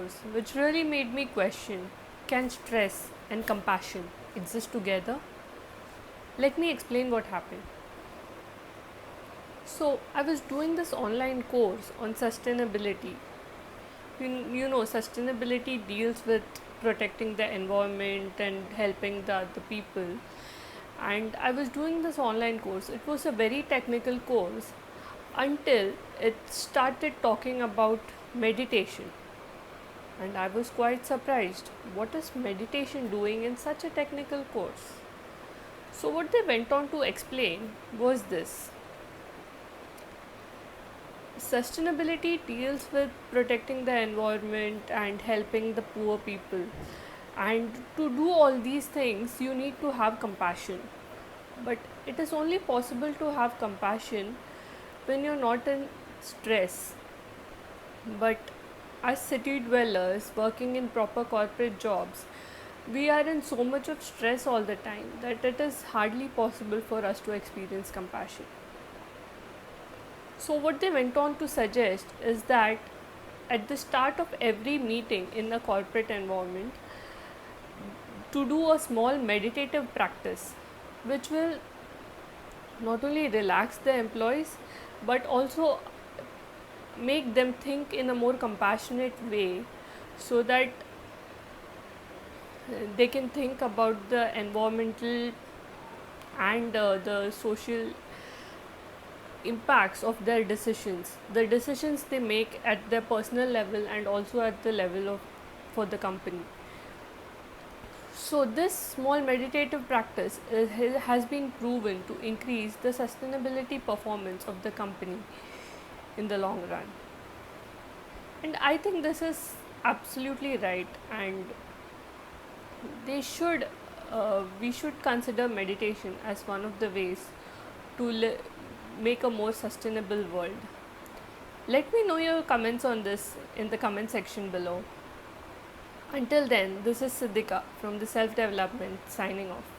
course which really made me question, can stress and compassion exist together? Let me explain what happened. So, I was doing this online course on sustainability. Sustainability deals with protecting the environment and helping the other people. And I was doing this online course. It was a very technical course until it started talking about meditation. And I was quite surprised. What is meditation doing in such a technical course? So, what they went on to explain was this: sustainability deals with protecting the environment and helping the poor people. And to do all these things, you need to have compassion. But it is only possible to have compassion when you're not in stress. But as city dwellers working in proper corporate jobs, we are in so much of stress all the time that it is hardly possible for us to experience compassion. So, what they went on to suggest is that at the start of every meeting in a corporate environment, to do a small meditative practice which will not only relax the employees but also make them think in a more compassionate way, so that they can think about the environmental and the social impacts of their decisions, the decisions they make at their personal level and also at the level of for the company. So this small meditative practice has been proven to increase the sustainability performance of the company in the long run. And I think this is absolutely right, and they should we should consider meditation as one of the ways to make a more sustainable world. Let me know your comments on this in the comment section below. Until then, this is Siddhika from the Self Development signing off.